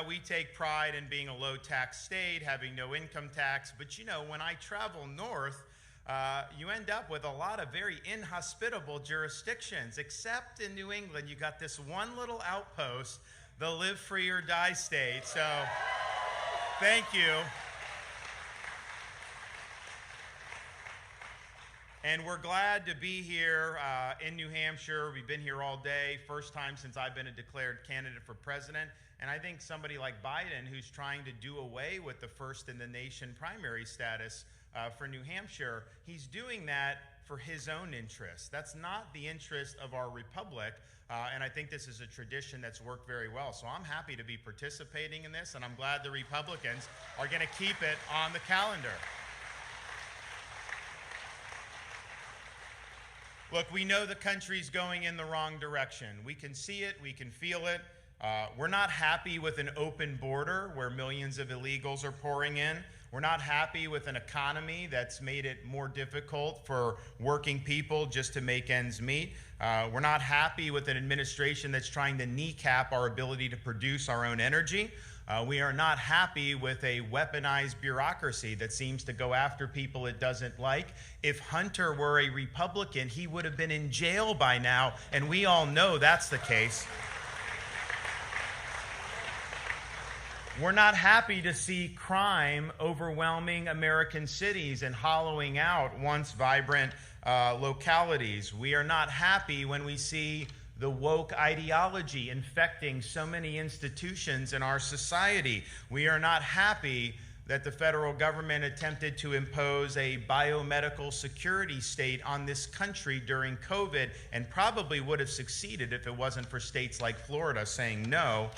We take pride in being a low-tax state, having no income tax. But you know, when I travel north, you end up with a lot of very inhospitable jurisdictions. Except in New England, you got this one little outpost, the live free or die state. So, thank you. And we're glad to be here in New Hampshire. We've been here all day. First time since I've been a declared candidate for president. And I think somebody like Biden, who's trying to do away with the first in the nation primary status for New Hampshire, he's doing that for his own interest. That's not the interest of our republic. And I think this is a tradition that's worked very well. So I'm happy to be participating in this, and I'm glad the Republicans are going to keep it on the calendar. Look, we know the country's going in the wrong direction. We can see it, we can feel it. We're not happy with an open border where millions of illegals are pouring in. We're not happy with an economy that's made it more difficult for working people just to make ends meet. We're not happy with an administration that's trying to kneecap our ability to produce our own energy. We are not happy with a weaponized bureaucracy that seems to go after people it doesn't like. If Hunter were a Republican, he would have been in jail by now, and we all know that's the case. We're not happy to see crime overwhelming American cities and hollowing out once vibrant localities. We are not happy when we see the woke ideology infecting so many institutions in our society. We are not happy that the federal government attempted to impose a biomedical security state on this country during COVID, and probably would have succeeded if it wasn't for states like Florida saying no.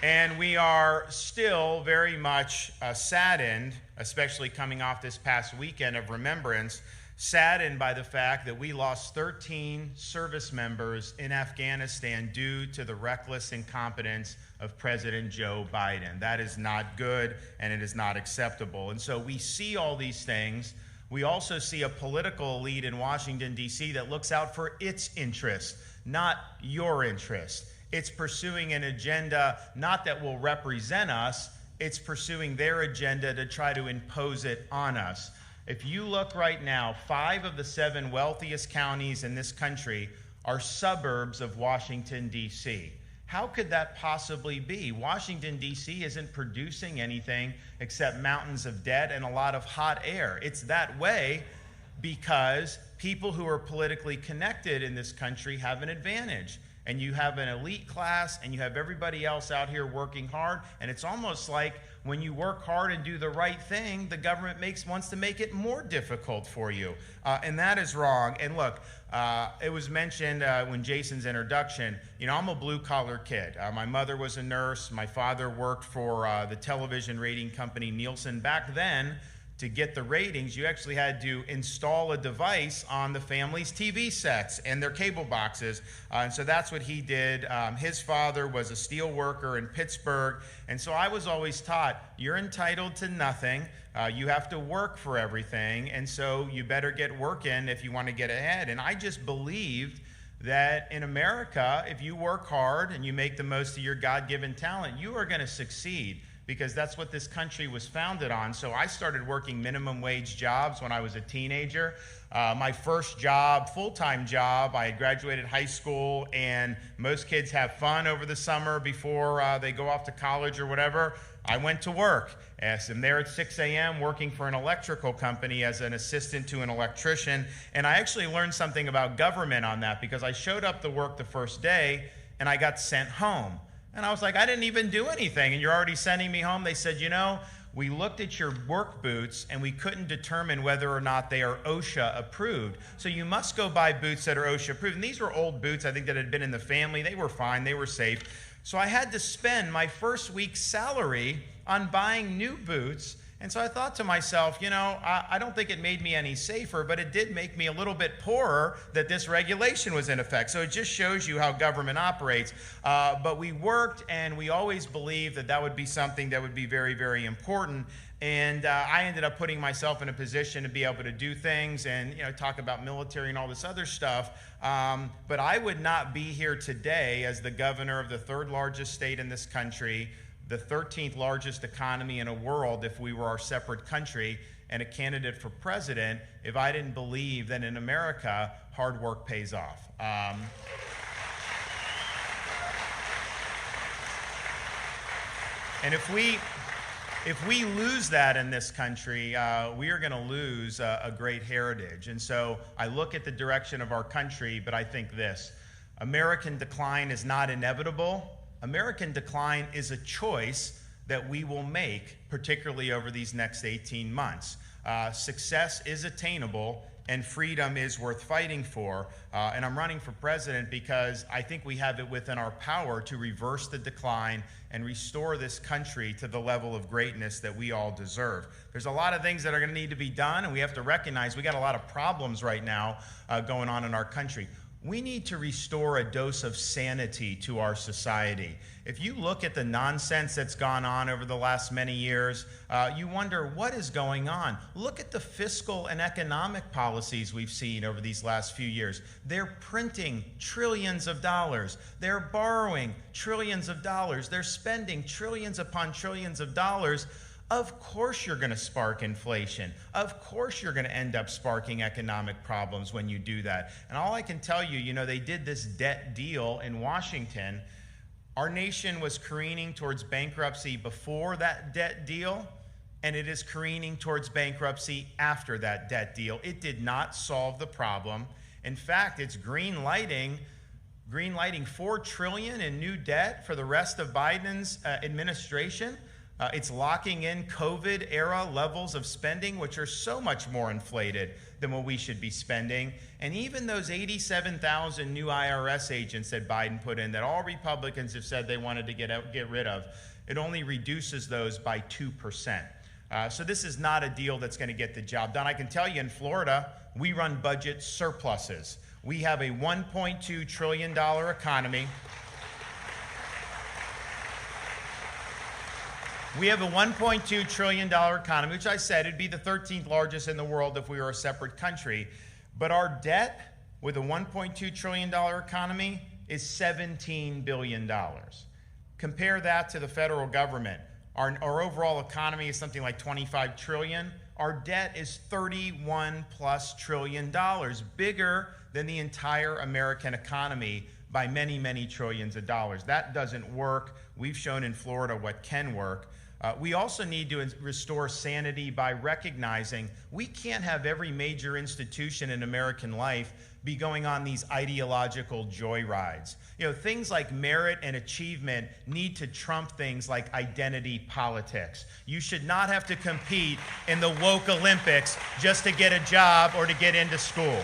And we are still very much saddened, especially coming off this past weekend of remembrance, saddened by the fact that we lost 13 service members in Afghanistan due to the reckless incompetence of President Joe Biden. That is not good, and it is not acceptable. And so we see all these things. We also see a political elite in Washington, D.C. that looks out for its interest, not your interest. It's pursuing an agenda not that will represent us, it's pursuing their agenda to try to impose it on us. If you look right now, 5 of the 7 wealthiest counties in this country are suburbs of Washington, D.C. How could that possibly be? Washington, D.C. isn't producing anything except mountains of debt and a lot of hot air. It's that way because people who are politically connected in this country have an advantage. And you have an elite class, and you have everybody else out here working hard, and it's almost like when you work hard and do the right thing, the government wants to make it more difficult for you, and that is wrong. And look, it was mentioned when Jason's introduction, you know, I'm a blue-collar kid. My mother was a nurse. My father worked for the television rating company Nielsen. Back then, to get the ratings, you actually had to install a device on the family's TV sets and their cable boxes. And so that's what he did. His father was a steel worker in Pittsburgh. And so I was always taught, you're entitled to nothing. You have to work for everything. And so you better get working if you want to get ahead. And I just believed that in America, if you work hard and you make the most of your God-given talent, you are going to succeed, because that's what this country was founded on. So I started working minimum wage jobs when I was a teenager. My first job, full-time job, I had graduated high school, and most kids have fun over the summer before they go off to college or whatever. I went to work. I'm there at 6 a.m. working for an electrical company as an assistant to an electrician. And I actually learned something about government on that, because I showed up to work the first day and I got sent home. And I was like, I didn't even do anything, and you're already sending me home? They said, you know, we looked at your work boots and we couldn't determine whether or not they are OSHA approved. So you must go buy boots that are OSHA approved. And these were old boots, I think, that had been in the family. They were fine, they were safe. So I had to spend my first week's salary on buying new boots And so I thought to myself, I don't think it made me any safer, but it did make me a little bit poorer that this regulation was in effect. So it just shows you how government operates. But we worked, and we always believed that that would be something that would be very, very important. And I ended up putting myself in a position to be able to do things and talk about military and all this other stuff. But I would not be here today as the governor of the third largest state in this country, the 13th largest economy in the world if we were our separate country, and a candidate for president if I didn't believe that in America, hard work pays off. And if we lose that in this country, we are going to lose a great heritage. And so I look at the direction of our country, but I think this: American decline is not inevitable. American decline is a choice that we will make, particularly over these next 18 months. Success is attainable, and freedom is worth fighting for. And I'm running for president because I think we have it within our power to reverse the decline and restore this country to the level of greatness that we all deserve. There's a lot of things that are going to need to be done, and we have to recognize we got a lot of problems right now going on in our country. We need to restore a dose of sanity to our society. If you look at the nonsense that's gone on over the last many years, you wonder what is going on. Look at the fiscal and economic policies we've seen over these last few years. They're printing trillions of dollars. They're borrowing trillions of dollars. They're spending trillions upon trillions of dollars. Of course you're going to spark inflation. Of course you're going to end up sparking economic problems when you do that. And all I can tell you, they did this debt deal in Washington. Our nation was careening towards bankruptcy before that debt deal, and it is careening towards bankruptcy after that debt deal. It did not solve the problem. In fact, it's green lighting $4 trillion in new debt for the rest of Biden's administration. It's locking in COVID-era levels of spending, which are so much more inflated than what we should be spending. And even those 87,000 new IRS agents that Biden put in, that all Republicans have said they wanted to get rid of, it only reduces those by 2%. So this is not a deal that's going to get the job done. I can tell you in Florida, we run budget surpluses. We have a $1.2 trillion economy. We have a $1.2 trillion economy, which I said it'd be the 13th largest in the world if we were a separate country. But our debt with a $1.2 trillion economy is $17 billion. Compare that to the federal government. Our overall economy is something like $25 trillion. Our debt is $31+ trillion, bigger than the entire American economy by many, many trillions of dollars. That doesn't work. We've shown in Florida what can work. We also need to restore sanity by recognizing we can't have every major institution in American life be going on these ideological joyrides. Things like merit and achievement need to trump things like identity politics. You should not have to compete in the woke Olympics just to get a job or to get into school.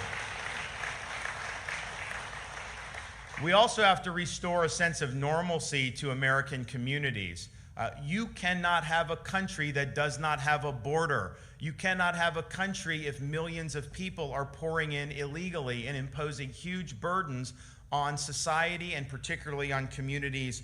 We also have to restore a sense of normalcy to American communities. You cannot have a country that does not have a border. You cannot have a country if millions of people are pouring in illegally and imposing huge burdens on society and particularly on communities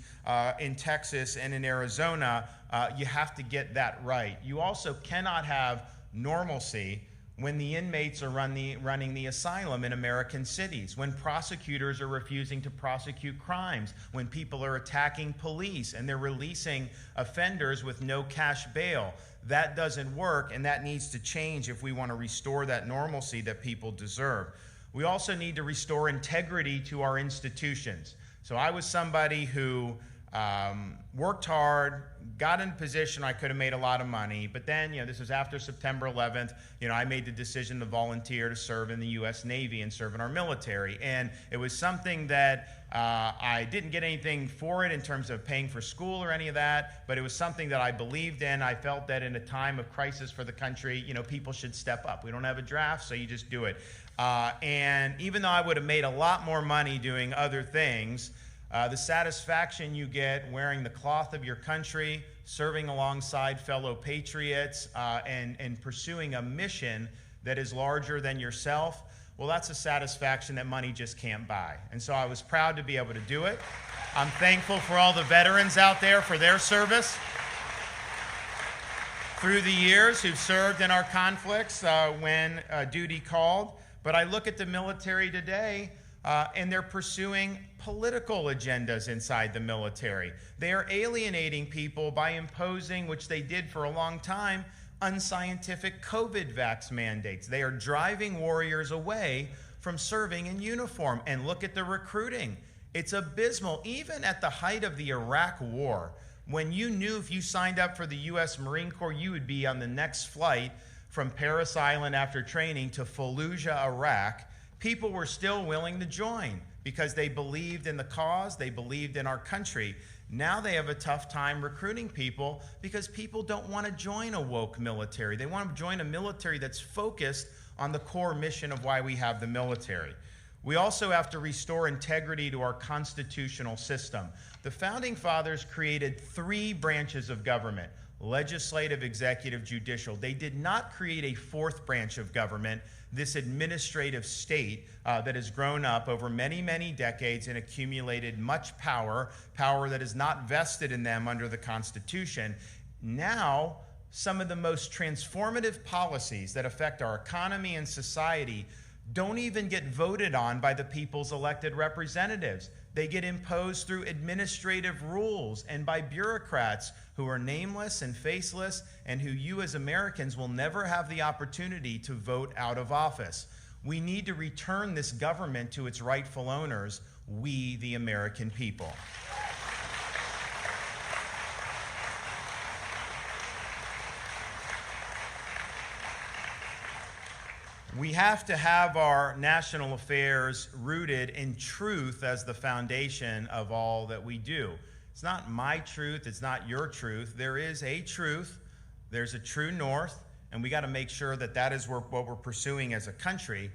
in Texas and in Arizona. You have to get that right. You also cannot have normalcy when the inmates are running the asylum in American cities, when prosecutors are refusing to prosecute crimes, when people are attacking police and they're releasing offenders with no cash bail. That doesn't work, and that needs to change if we want to restore that normalcy that people deserve. We also need to restore integrity to our institutions. So I was somebody who worked hard, got in a position I could have made a lot of money, but then, this was after September 11th, I made the decision to volunteer to serve in the U.S. Navy and serve in our military. And it was something that I didn't get anything for it in terms of paying for school or any of that, but it was something that I believed in. I felt that in a time of crisis for the country, people should step up. We don't have a draft, so you just do it. And even though I would have made a lot more money doing other things, the satisfaction you get wearing the cloth of your country, serving alongside fellow patriots, and pursuing a mission that is larger than yourself, well, that's a satisfaction that money just can't buy. And so I was proud to be able to do it. I'm thankful for all the veterans out there for their service through the years who've served in our conflicts when duty called. But I look at the military today, and they're pursuing political agendas inside the military. They are alienating people by imposing, which they did for a long time, unscientific COVID vax mandates. They are driving warriors away from serving in uniform. And look at the recruiting. It's abysmal. Even at the height of the Iraq War, when you knew if you signed up for the U.S. Marine Corps, you would be on the next flight from Parris Island after training to Fallujah, Iraq, people were still willing to join because they believed in the cause, they believed in our country. Now they have a tough time recruiting people because people don't want to join a woke military. They want to join a military that's focused on the core mission of why we have the military. We also have to restore integrity to our constitutional system. The Founding Fathers created 3 branches of government: legislative, executive, judicial. They did not create a 4th branch of government, this administrative state that has grown up over many, many decades and accumulated much power that is not vested in them under the Constitution. Now, some of the most transformative policies that affect our economy and society don't even get voted on by the people's elected representatives. They get imposed through administrative rules and by bureaucrats who are nameless and faceless and who you as Americans will never have the opportunity to vote out of office. We need to return this government to its rightful owners, we the American people. We have to have our national affairs rooted in truth as the foundation of all that we do. It's not my truth, it's not your truth. There is a truth, there's a true north, and we got to make sure that that is what we're pursuing as a country.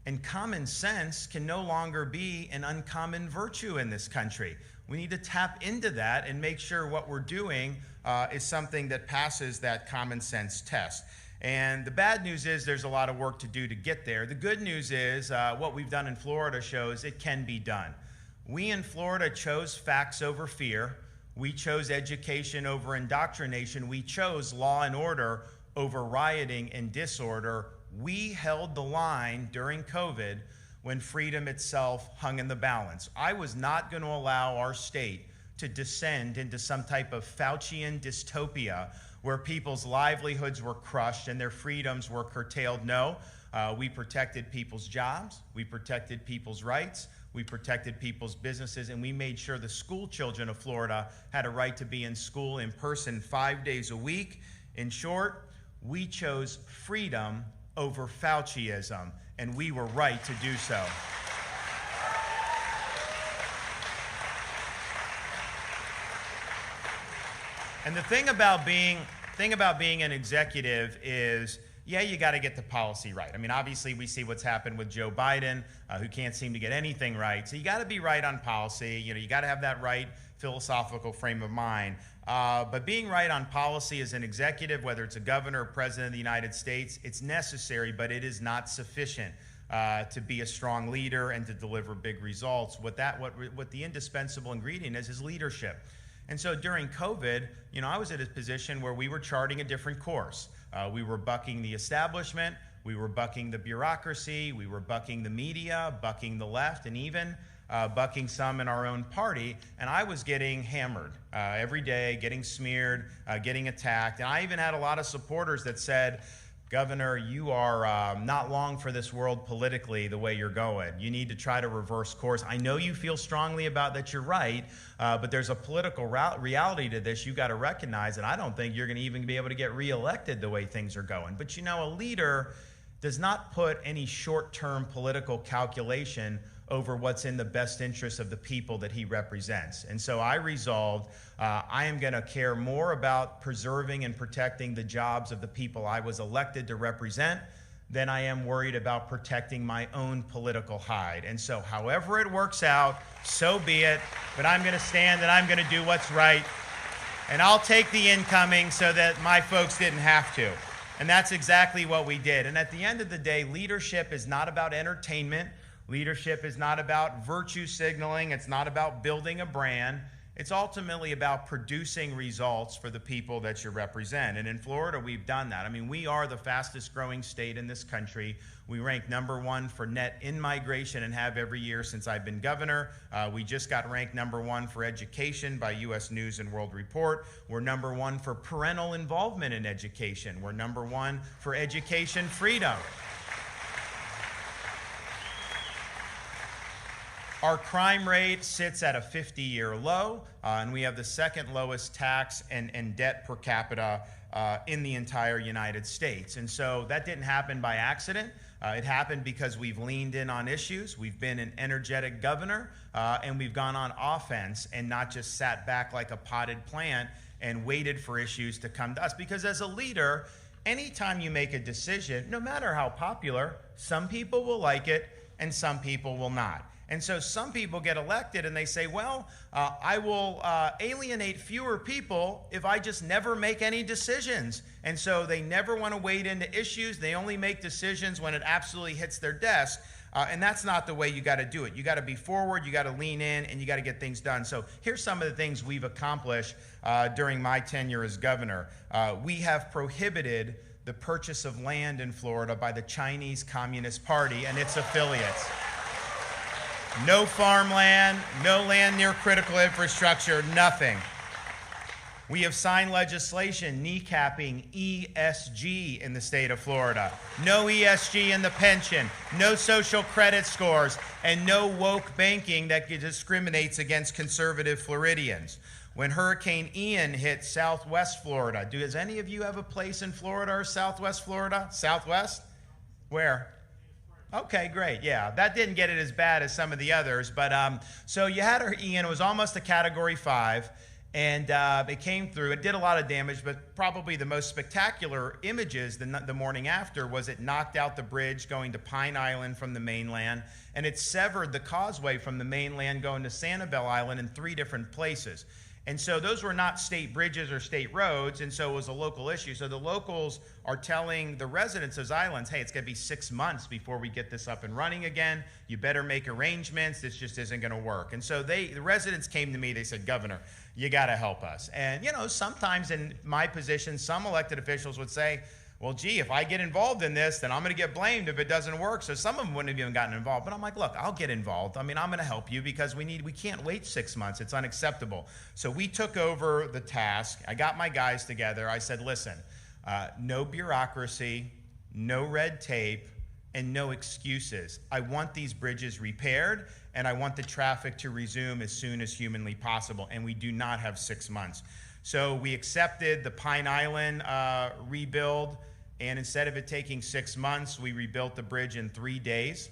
And common sense can no longer be an uncommon virtue in this country. We need to tap into that and make sure what we're doing is something that passes that common sense test. And the bad news is there's a lot of work to do to get there. The good news is what we've done in Florida shows it can be done. We in Florida chose facts over fear. We chose education over indoctrination. We chose law and order over rioting and disorder. We held the line during COVID when freedom itself hung in the balance. I was not going to allow our state to descend into some type of Faucian dystopia where people's livelihoods were crushed and their freedoms were curtailed. No, we protected people's jobs, we protected people's rights, we protected people's businesses, and we made sure the school children of Florida had a right to be in school in person 5 days a week. In short, we chose freedom over Fauciism, and we were right to do so. And the thing about being an executive is, yeah, you got to get the policy right. I mean, obviously, we see what's happened with Joe Biden, who can't seem to get anything right. So you got to be right on policy. You know, you got to have that right philosophical frame of mind. But being right on policy as an executive, whether it's a governor or president of the United States, it's necessary, but it is not sufficient to be a strong leader and to deliver big results. What the indispensable ingredient is leadership. And so during COVID, you know, I was at a position where we were charting a different course. We were bucking the establishment, we were bucking the bureaucracy, we were bucking the media, bucking the left, and even bucking some in our own party. And I was getting hammered every day, getting smeared, getting attacked. And I even had a lot of supporters that said, Governor, you are not long for this world politically the way you're going. You need to try to reverse course. I know you feel strongly about that you're right, but there's a political reality to this you got to recognize, and I don't think you're going to even be able to get reelected the way things are going. But you know, a leader does not put any short-term political calculation over what's in the best interest of the people that he represents. And so I resolved I am going to care more about preserving and protecting the jobs of the people I was elected to represent than I am worried about protecting my own political hide. And so however it works out, so be it. But I'm going to stand and I'm going to do what's right. And I'll take the incoming so that my folks didn't have to. And that's exactly what we did. And at the end of the day, leadership is not about entertainment. Leadership is not about virtue signaling. It's not about building a brand. It's ultimately about producing results for the people that you represent. And in Florida, we've done that. I mean, we are the fastest growing state in this country. We rank #1 for net in-migration and have every year since I've been governor. We just got ranked #1 for education by U.S. News and World Report. We're #1 for parental involvement in education. We're #1 for education freedom. Our crime rate sits at a 50-year low, and we have the second lowest tax and debt per capita in the entire United States. And so that didn't happen by accident. It happened because we've leaned in on issues. We've been an energetic governor, and we've gone on offense and not just sat back like a potted plant and waited for issues to come to us. Because as a leader, anytime you make a decision, no matter how popular, some people will like it and some people will not. And so some people get elected and they say, well, I will alienate fewer people if I just never make any decisions. And so they never want to wade into issues. They only make decisions when it absolutely hits their desk. And that's not the way you got to do it. You got to be forward, you got to lean in, and you got to get things done. So here's some of the things we've accomplished during my tenure as governor. We have prohibited the purchase of land in Florida by the Chinese Communist Party and its affiliates. No farmland, no land near critical infrastructure, nothing. We have signed legislation kneecapping ESG in the state of Florida. No ESG in the pension, no social credit scores, and no woke banking that discriminates against conservative Floridians. When Hurricane Ian hit Southwest Florida, does any of you have a place in Florida or Southwest Florida? Southwest? Where? Okay, great. Yeah, that didn't get it as bad as some of the others. But so you had Ian. It was almost a Category 5, and it came through. It did a lot of damage, but probably the most spectacular images the morning after was it knocked out the bridge going to Pine Island from the mainland, and it severed the causeway from the mainland going to Sanibel Island in 3 different places. And so those were not state bridges or state roads, and so it was a local issue. So the locals are telling the residents of those islands, hey, it's going to be 6 months before we get this up and running again. You better make arrangements. This just isn't going to work. And so the residents came to me. They said, Governor, you got to help us. And, you know, sometimes in my position, some elected officials would say, well, gee, if I get involved in this, then I'm going to get blamed if it doesn't work. So some of them wouldn't have even gotten involved. But I'm like, look, I'll get involved. I mean, I'm going to help you because we can't wait 6 months. It's unacceptable. So we took over the task. I got my guys together. I said, listen, no bureaucracy, no red tape, and no excuses. I want these bridges repaired, and I want the traffic to resume as soon as humanly possible. And we do not have 6 months. So we accepted the Pine Island rebuild. And instead of it taking 6 months, we rebuilt the bridge in 3 days.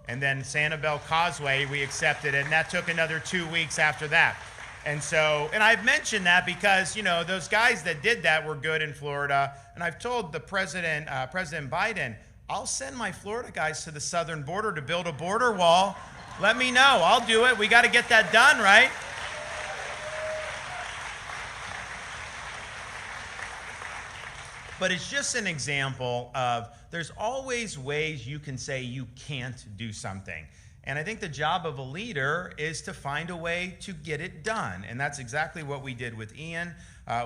And then Sanibel Causeway, we accepted it, and that took another 2 weeks after that. And so, and I've mentioned that because, you know, those guys that did that were good in Florida. And I've told the President Biden, I'll send my Florida guys to the southern border to build a border wall. Let me know. I'll do it. We got to get that done, right? But it's just an example of there's always ways you can say you can't do something. And I think the job of a leader is to find a way to get it done. And that's exactly what we did with Ian.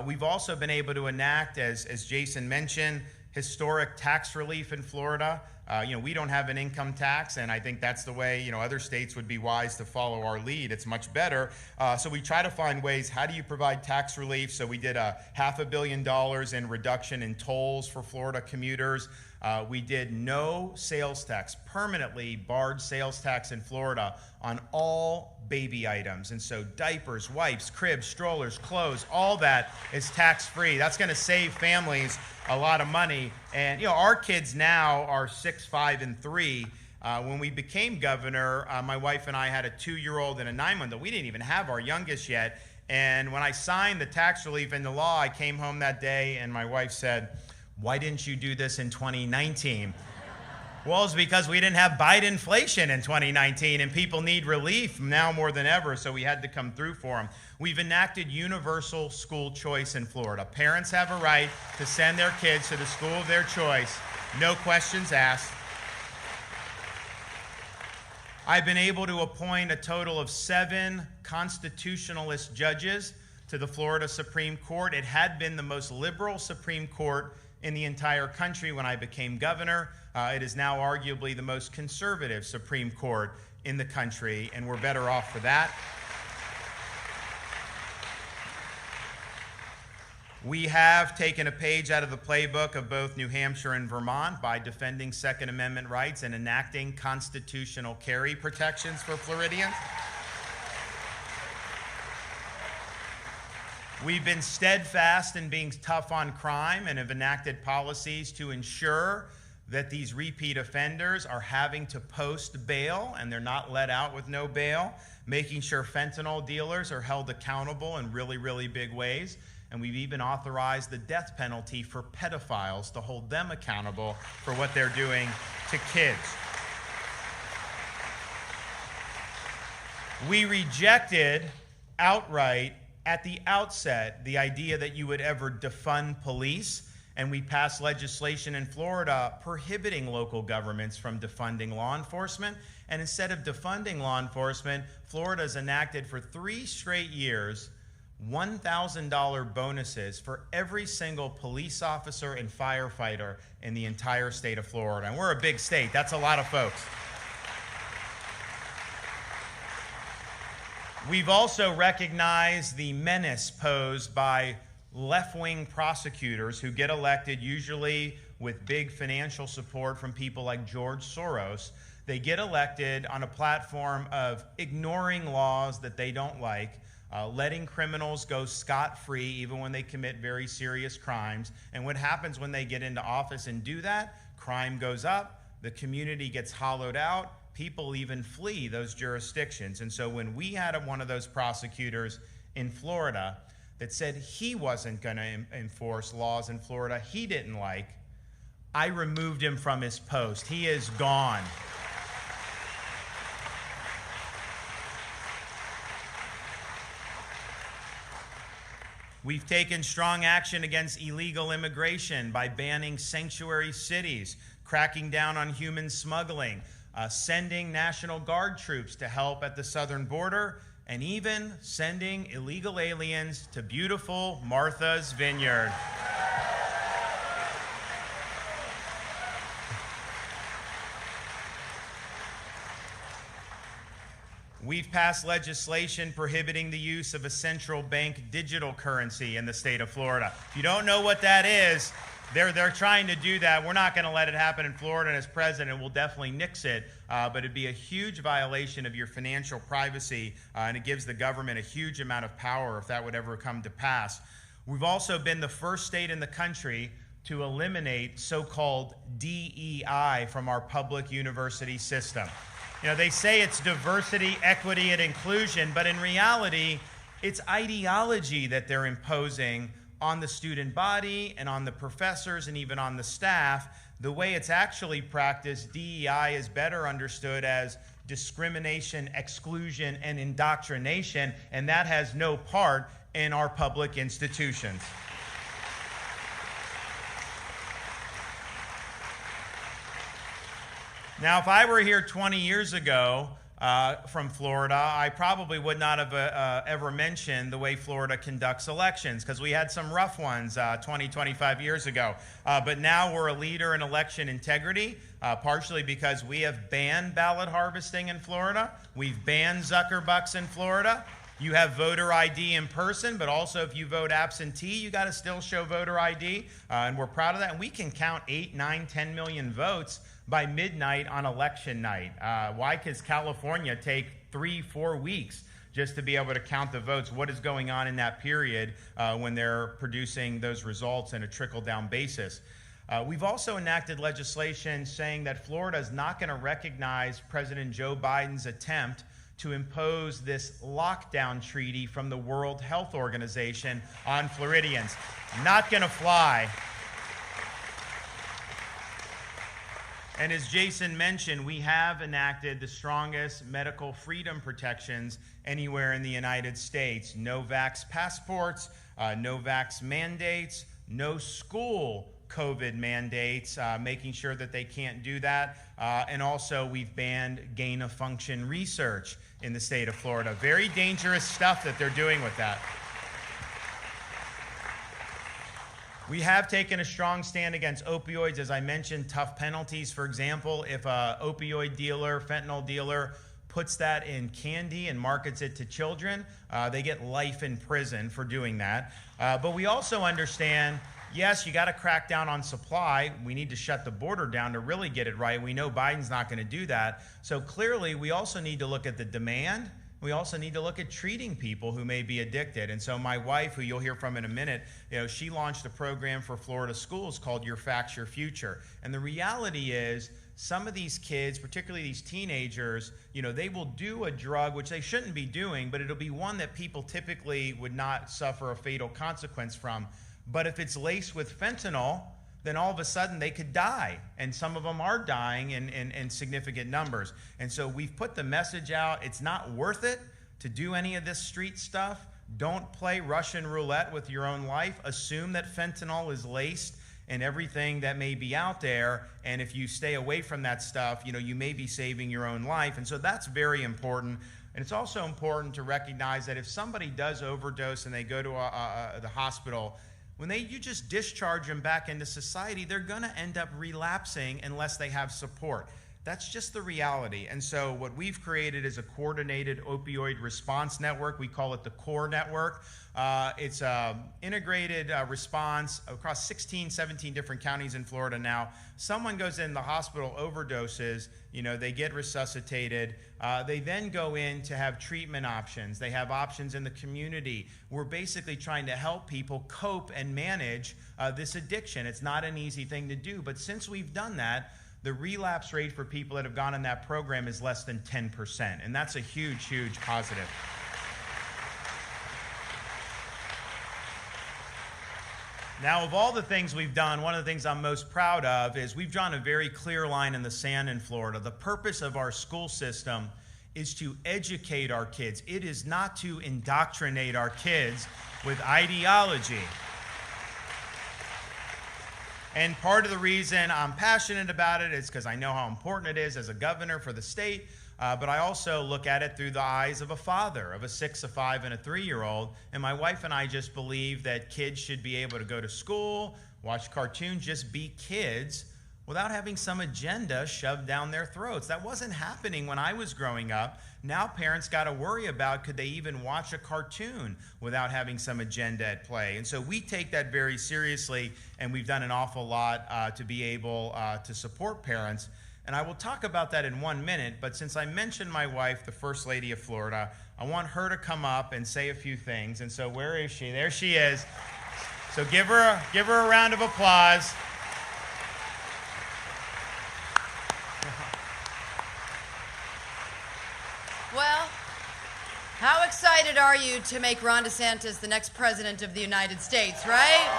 We've also been able to enact, as Jason mentioned, historic tax relief in Florida. You know, we don't have an income tax, and I think that's the way, you know, other states would be wise to follow our lead. It's much better. So we try to find ways, how do you provide tax relief? So we did $500 million in reduction in tolls for Florida commuters. We did no sales tax, permanently barred sales tax in Florida on all baby items. And so diapers, wipes, cribs, strollers, clothes, all that is tax-free. That's going to save families a lot of money. And, you know, our kids now are 6, 5, and 3. When we became governor, my wife and I had a 2-year-old and a 9-month-old. We didn't even have our youngest yet. And when I signed the tax relief into law, I came home that day and my wife said, why didn't you do this in 2019? Well, it's because we didn't have Bidenflation in 2019, and people need relief now more than ever, so we had to come through for them. We've enacted universal school choice in Florida. Parents have a right to send their kids to the school of their choice, no questions asked. I've been able to appoint a total of 7 constitutionalist judges to the Florida Supreme Court. It had been the most liberal Supreme Court in the entire country when I became governor. It is now arguably the most conservative Supreme Court in the country, and we're better off for that. We have taken a page out of the playbook of both New Hampshire and Vermont by defending Second Amendment rights and enacting constitutional carry protections for Floridians. We've been steadfast in being tough on crime and have enacted policies to ensure that these repeat offenders are having to post bail and they're not let out with no bail, making sure fentanyl dealers are held accountable in really, really big ways. And we've even authorized the death penalty for pedophiles to hold them accountable for what they're doing to kids. We rejected outright at the outset the idea that you would ever defund police, and we passed legislation in Florida prohibiting local governments from defunding law enforcement. And instead of defunding law enforcement, Florida has enacted for 3 straight years $1,000 bonuses for every single police officer and firefighter in the entire state of Florida. And we're a big state. That's a lot of folks. We've also recognized the menace posed by left-wing prosecutors who get elected usually with big financial support from people like George Soros. They get elected on a platform of ignoring laws that they don't like, letting criminals go scot-free even when they commit very serious crimes. And what happens when they get into office and do that? Crime goes up, the community gets hollowed out, people even flee those jurisdictions. And so when we had one of those prosecutors in Florida that said he wasn't going to enforce laws in Florida he didn't like, I removed him from his post. He is gone. We've taken strong action against illegal immigration by banning sanctuary cities, cracking down on human smuggling, sending National Guard troops to help at the southern border, and even sending illegal aliens to beautiful Martha's Vineyard. We've passed legislation prohibiting the use of a central bank digital currency in the state of Florida. If you don't know what that is, they're trying to do that. We're not going to let it happen in Florida, and as president, we'll definitely nix it. But it'd be a huge violation of your financial privacy, and it gives the government a huge amount of power if that would ever come to pass. We've also been the first state in the country to eliminate so-called DEI from our public university system. You know, they say it's diversity, equity, and inclusion, but in reality, it's ideology that they're imposing on the student body and on the professors and even on the staff. The way it's actually practiced, DEI is better understood as discrimination, exclusion, and indoctrination, and that has no part in our public institutions. Now, if I were here 20 years ago from Florida, I probably would not have ever mentioned the way Florida conducts elections, because we had some rough ones 20, 25 years ago. But now we're a leader in election integrity, partially because we have banned ballot harvesting in Florida. We've banned Zuckerbucks in Florida. You have voter ID in person, but also if you vote absentee, you got to still show voter ID, and we're proud of that. And we can count 8, 9, 10 million votes by midnight on election night. Why does California take 3-4 weeks just to be able to count the votes? What is going on in that period when they're producing those results in a trickle-down basis? We've also enacted legislation saying that Florida is not going to recognize President Joe Biden's attempt to impose this lockdown treaty from the World Health Organization on Floridians. Not going to fly. And as Jason mentioned, we have enacted the strongest medical freedom protections anywhere in the United States. No vax passports, no vax mandates, no school COVID mandates, making sure that they can't do that. And also we've banned gain-of-function research in the state of Florida. Very dangerous stuff that they're doing with that. We have taken a strong stand against opioids. As I mentioned, tough penalties. For example, if an opioid dealer, fentanyl dealer, puts that in candy and markets it to children, they get life in prison for doing that. But we also understand, yes, you got to crack down on supply. We need to shut the border down to really get it right. We know Biden's not going to do that. So clearly, we also need to look at the demand. We also need to look at treating people who may be addicted. And so my wife, who you'll hear from in a minute, she launched a program for Florida schools called Your Facts, Your Future. And the reality is, some of these kids, particularly these teenagers, they will do a drug which they shouldn't be doing, but it'll be one that people typically would not suffer a fatal consequence from. But if it's laced with fentanyl, then all of a sudden they could die. And some of them are dying in significant numbers. And so we've put the message out, it's not worth it to do any of this street stuff. Don't play Russian roulette with your own life. Assume that fentanyl is laced in everything that may be out there. And if you stay away from that stuff, you may be saving your own life. And so that's very important. And it's also important to recognize that if somebody does overdose and they go to the hospital, when you just discharge them back into society, they're going to end up relapsing unless they have support. That's just the reality. And so what we've created is a coordinated opioid response network. We call it the CORE network. It's an integrated response across 16, 17 different counties in Florida now. Someone goes in the hospital, overdoses, they get resuscitated. They then go in to have treatment options. They have options in the community. We're basically trying to help people cope and manage this addiction. It's not an easy thing to do, but since we've done that, the relapse rate for people that have gone in that program is less than 10%, and that's a huge, huge positive. Now, of all the things we've done, one of the things I'm most proud of is we've drawn a very clear line in the sand in Florida. The purpose of our school system is to educate our kids. It is not to indoctrinate our kids with ideology. And part of the reason I'm passionate about it is because I know how important it is as a governor for the state, but I also look at it through the eyes of a father of a 6, a 5, and a 3-year-old. And my wife and I just believe that kids should be able to go to school, watch cartoons, just be kids without having some agenda shoved down their throats. That wasn't happening when I was growing up. Now parents got to worry about, could they even watch a cartoon without having some agenda at play? And so we take that very seriously, and we've done an awful lot to be able to support parents. And I will talk about that in 1 minute, but since I mentioned my wife, the First Lady of Florida, I want her to come up and say a few things. And so where is she? There she is. So give her a round of applause. Well, how excited are you to make Ron DeSantis the next president of the United States, right?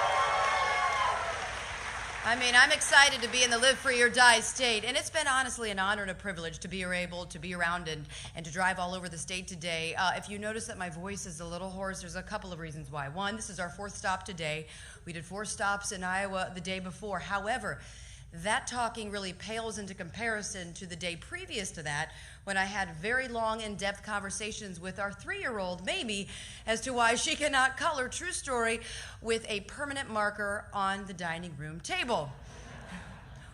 I mean, I'm excited to be in the live free or die state, and it's been honestly an honor and a privilege to be able to be around and to drive all over the state today. If you notice that my voice is a little hoarse, there's a couple of reasons why. One, this is our 4th stop today. We did 4 stops in Iowa the day before. However, that talking really pales into comparison to the day previous to that, when I had very long, in-depth conversations with our 3-year-old, Mamie, as to why she cannot color, true story, with a permanent marker on the dining room table.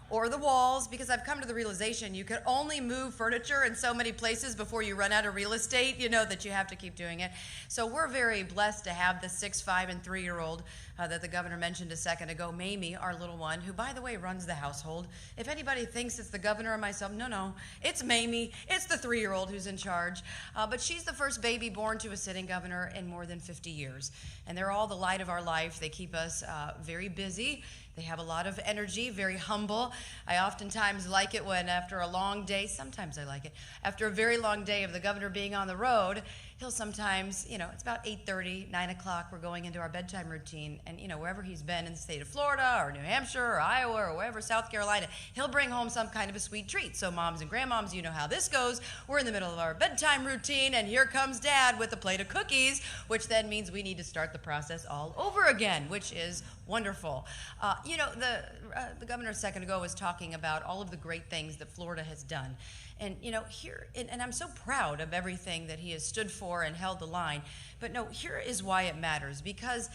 Or the walls, because I've come to the realization you can only move furniture in so many places before you run out of real estate, that you have to keep doing it. So we're very blessed to have the 6, 5, and 3-year-old that the governor mentioned a second ago, Mamie, our little one, who, by the way, runs the household. If anybody thinks it's the governor or myself, no, it's Mamie. It's the 3-year-old who's in charge. But she's the first baby born to a sitting governor in more than 50 years. And they're all the light of our life. They keep us very busy. They have a lot of energy, very humble. I oftentimes like it when after a long day, sometimes I like it, after a very long day of the governor being on the road, he'll sometimes, it's about 8:30, 9 o'clock, we're going into our bedtime routine, and wherever he's been in the state of Florida or New Hampshire or Iowa or wherever, South Carolina, he'll bring home some kind of a sweet treat. So moms and grandmoms, you know how this goes. We're in the middle of our bedtime routine, and here comes Dad with a plate of cookies, which then means we need to start the process all over again, which is wonderful. The governor a second ago was talking about all of the great things that Florida has done. And, and I'm so proud of everything that he has stood for and held the line. But no, here is why it matters. Because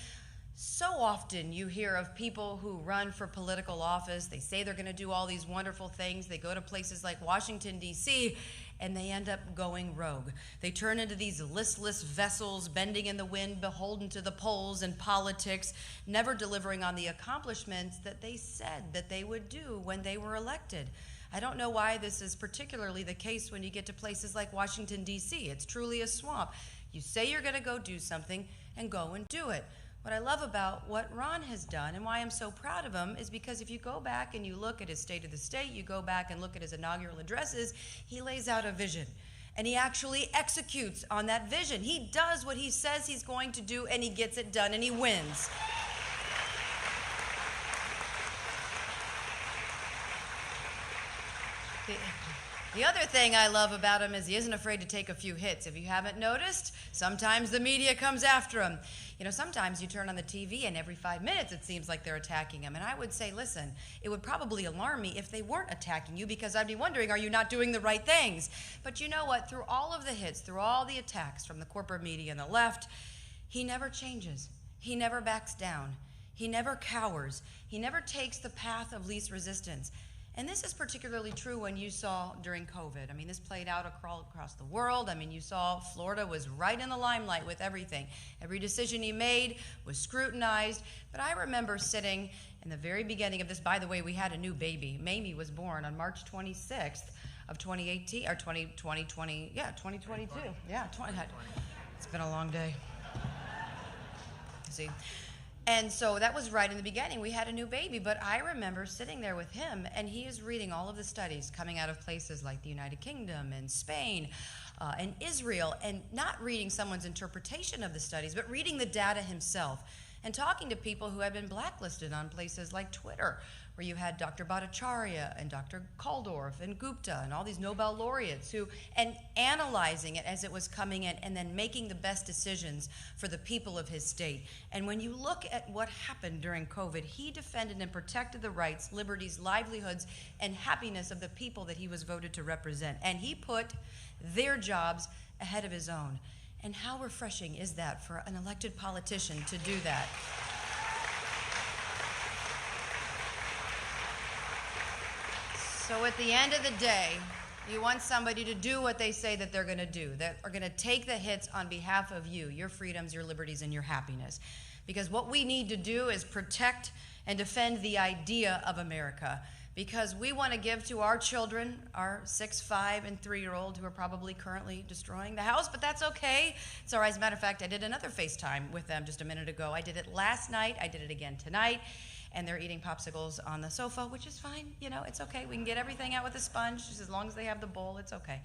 so often you hear of people who run for political office. They say they're going to do all these wonderful things. They go to places like Washington, D.C., and they end up going rogue. They turn into these listless vessels, bending in the wind, beholden to the polls and politics, never delivering on the accomplishments that they said that they would do when they were elected. I don't know why this is particularly the case when you get to places like Washington, D.C. It's truly a swamp. You say you're going to go do something and go and do it. What I love about what Ron has done and why I'm so proud of him is because if you go back and you look at his State of the State, you go back and look at his inaugural addresses, he lays out a vision. And he actually executes on that vision. He does what he says he's going to do, and he gets it done, and he wins. The other thing I love about him is he isn't afraid to take a few hits. If you haven't noticed, sometimes the media comes after him. Sometimes you turn on the TV and every 5 minutes it seems like they're attacking him. And I would say, listen, it would probably alarm me if they weren't attacking you, because I'd be wondering, are you not doing the right things? But you know what? Through all of the hits, through all the attacks from the corporate media and the left, he never changes. He never backs down. He never cowers. He never takes the path of least resistance. And this is particularly true when you saw during COVID. I mean, this played out across the world. I mean, you saw Florida was right in the limelight with everything. Every decision he made was scrutinized. But I remember sitting in the very beginning of this. By the way, we had a new baby. Mamie was born on March 26th of 2018, or 2022. Yeah, it's been a long day. See? And so that was right in the beginning. We had a new baby, but I remember sitting there with him, and he is reading all of the studies coming out of places like the United Kingdom and Spain and Israel, and not reading someone's interpretation of the studies, but reading the data himself and talking to people who had been blacklisted on places like Twitter, where you had Dr. Bhattacharya and Dr. Kaldorf and Gupta and all these Nobel laureates and analyzing it as it was coming in and then making the best decisions for the people of his state. And when you look at what happened during COVID, he defended and protected the rights, liberties, livelihoods, and happiness of the people that he was voted to represent. And he put their jobs ahead of his own. And how refreshing is that for an elected politician to do that? So at the end of the day, you want somebody to do what they say that they're going to do, that are going to take the hits on behalf of you, your freedoms, your liberties, and your happiness. Because what we need to do is protect and defend the idea of America. Because we want to give to our children, our 6, 5, and 3-year-old who are probably currently destroying the house, but that's okay. It's all right. As a matter of fact, I did another FaceTime with them just a minute ago. I did it last night. I did it again tonight. And they're eating popsicles on the sofa, which is fine. It's okay. We can get everything out with a sponge, just as long as they have the bowl, it's okay.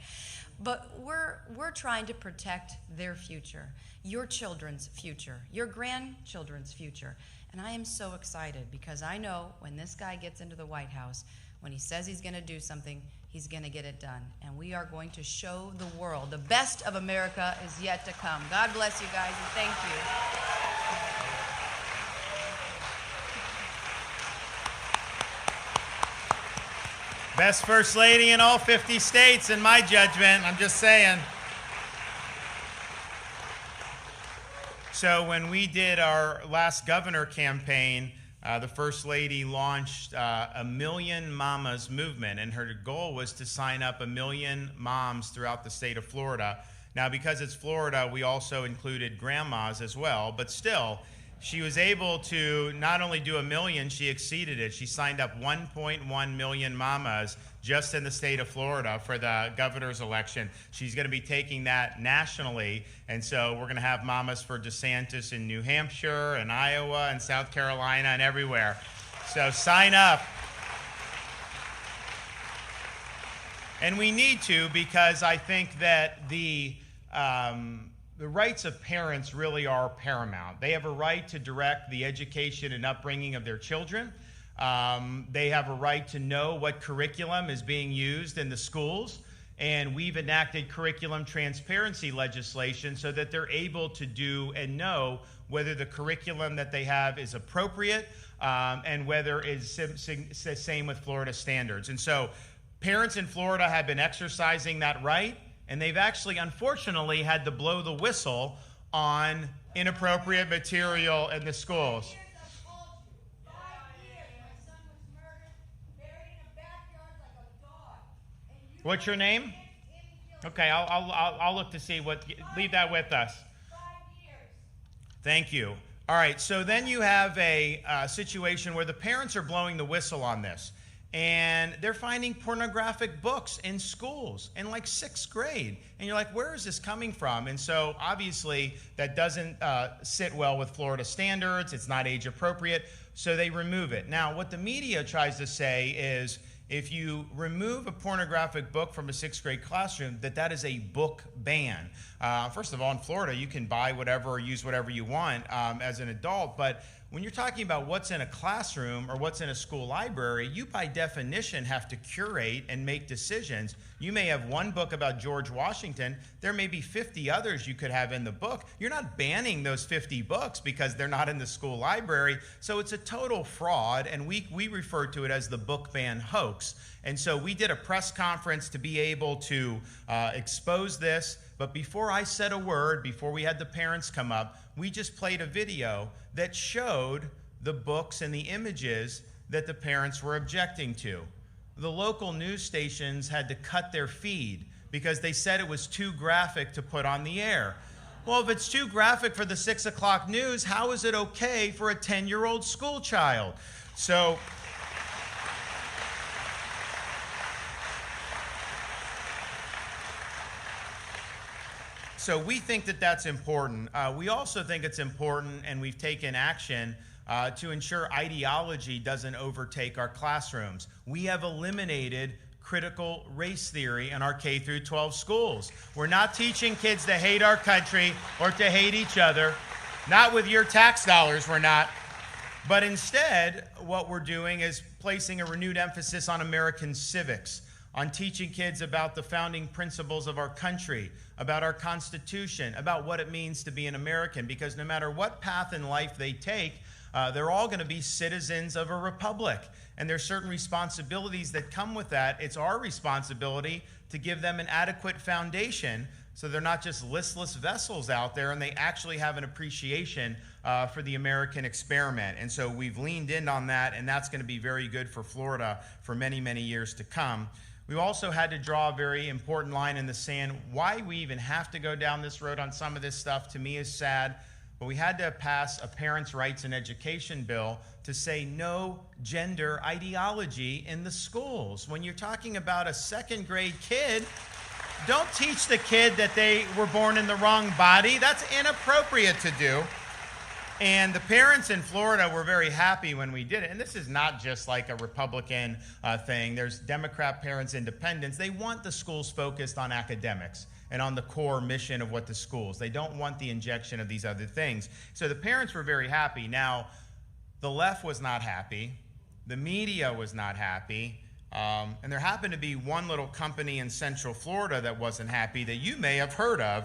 But we're trying to protect their future, your children's future, your grandchildren's future. And I am so excited because I know when this guy gets into the White House, when he says he's going to do something, he's going to get it done. And we are going to show the world the best of America is yet to come. God bless you guys, and thank you. Best First Lady in all 50 states, in my judgment. I'm just saying. So when we did our last governor campaign, the First Lady launched a Million Mamas movement, and her goal was to sign up 1 million moms throughout the state of Florida. Now, because it's Florida, we also included grandmas as well, but still, she was able to not only do 1 million, she exceeded it. She signed up 1.1 million mamas just in the state of Florida for the governor's election. She's going to be taking that nationally, and so we're going to have mamas for DeSantis in New Hampshire and Iowa and South Carolina and everywhere. So sign up. And we need to, because I think that the rights of parents really are paramount. They have a right to direct the education and upbringing of their children. They have a right to know what curriculum is being used in the schools. And we've enacted curriculum transparency legislation so that they're able to do and know whether the curriculum that they have is appropriate and whether it's the same with Florida standards. And so parents in Florida have been exercising that right, and they've actually, unfortunately, had to blow the whistle on inappropriate material in the schools. What's your name? Okay, I'll look to see what. Leave that with us. 5 years. Thank you. All right, so then you have a situation where the parents are blowing the whistle on this, and they're finding pornographic books in schools in like 6th grade, and you're like, where is this coming from? And so obviously that doesn't sit well with Florida standards. It's not age appropriate, so they remove it. Now, what the media tries to say is, if you remove a pornographic book from a 6th grade classroom, that is a book ban. First of all, in Florida, you can buy whatever or use whatever you want as an adult, but when you're talking about what's in a classroom or what's in a school library, you by definition have to curate and make decisions. You may have one book about George Washington. There may be 50 others you could have in the book. You're not banning those 50 books because they're not in the school library. So it's a total fraud, and we refer to it as the book ban hoax. And so we did a press conference to be able to expose this. But before I said a word, before we had the parents come up, we just played a video that showed the books and the images that the parents were objecting to. The local news stations had to cut their feed because they said it was too graphic to put on the air. Well, if it's too graphic for the 6 o'clock news, how is it okay for a 10-year-old school child? So we think that that's important. We also think it's important, and we've taken action to ensure ideology doesn't overtake our classrooms. We have eliminated critical race theory in our K through 12 schools. We're not teaching kids to hate our country or to hate each other. Not with your tax dollars, we're not. But instead, what we're doing is placing a renewed emphasis on American civics, on teaching kids about the founding principles of our country, about our Constitution, about what it means to be an American, because no matter what path in life they take, they're all going to be citizens of a republic. And there's certain responsibilities that come with that. It's our responsibility to give them an adequate foundation so they're not just listless vessels out there, and they actually have an appreciation for the American experiment. And so we've leaned in on that, and that's going to be very good for Florida for many, many years to come. We also had to draw a very important line in the sand. Why we even have to go down this road on some of this stuff, to me, is sad. But we had to pass a parents' rights and education bill to say no gender ideology in the schools. When you're talking about a 2nd grade kid, don't teach the kid that they were born in the wrong body. That's inappropriate to do. And the parents in Florida were very happy when we did it. And this is not just like a Republican thing. There's Democrat parents, independents. They want the schools focused on academics and on the core mission of what the schools. They don't want the injection of these other things. So the parents were very happy. Now, the left was not happy. The media was not happy. And there happened to be one little company in Central Florida that wasn't happy that you may have heard of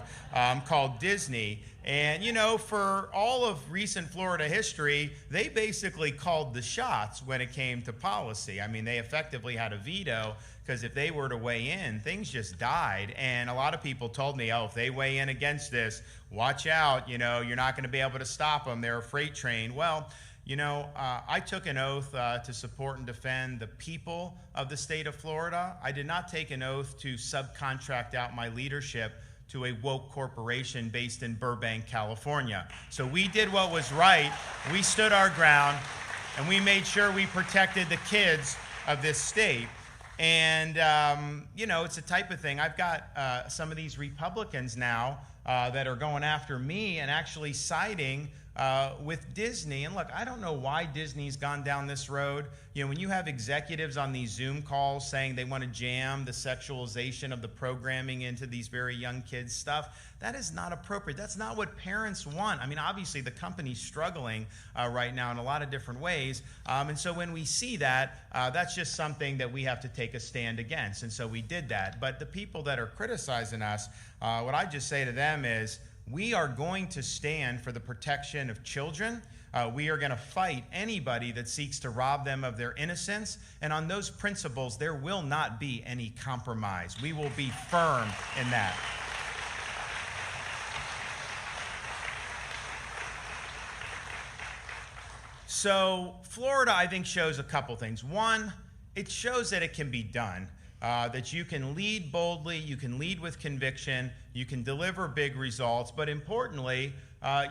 called Disney. And, you know, for all of recent Florida history, they basically called the shots when it came to policy. I mean, they effectively had a veto because if they were to weigh in, things just died. And a lot of people told me, oh, if they weigh in against this, watch out, you know, you're not going to be able to stop them. They're a freight train. Well, you know, I took an oath to support and defend the people of the state of Florida. I did not take an oath to subcontract out my leadership to a woke corporation based in Burbank, California. So we did what was right. We stood our ground, and we made sure we protected the kids of this state. And, you know, it's a type of thing. I've got some of these Republicans now that are going after me and actually siding with Disney. And look, I don't know why Disney's gone down this road. You know, when you have executives on these Zoom calls saying they want to jam the sexualization of the programming into these very young kids' stuff, that is not appropriate. That's not what parents want. I mean, obviously the company's struggling right now in a lot of different ways. And so when we see that, that's just something that we have to take a stand against. And so we did that. But the people that are criticizing us, what I just say to them is, we are going to stand for the protection of children. We are going to fight anybody that seeks to rob them of their innocence. And on those principles, there will not be any compromise. We will be firm in that. So Florida, I think, shows a couple things. One, it shows that it can be done. That you can lead boldly, you can lead with conviction, you can deliver big results, but importantly,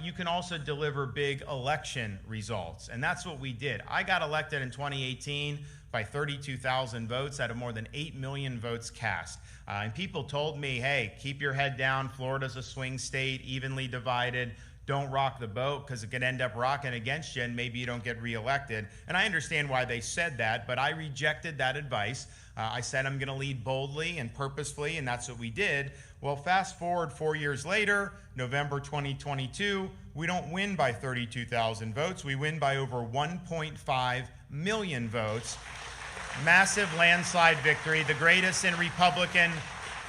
you can also deliver big election results. And that's what we did. I got elected in 2018 by 32,000 votes out of more than 8 million votes cast. And people told me, hey, keep your head down. Florida's a swing state, evenly divided. Don't rock the boat because it could end up rocking against you and maybe you don't get reelected. And I understand why they said that, but I rejected that advice. I said I'm going to lead boldly and purposefully, and that's what we did. Well, fast forward 4 years later, November 2022, we don't win by 32,000 votes. We win by over 1.5 million votes. Massive landslide victory, the greatest in Republican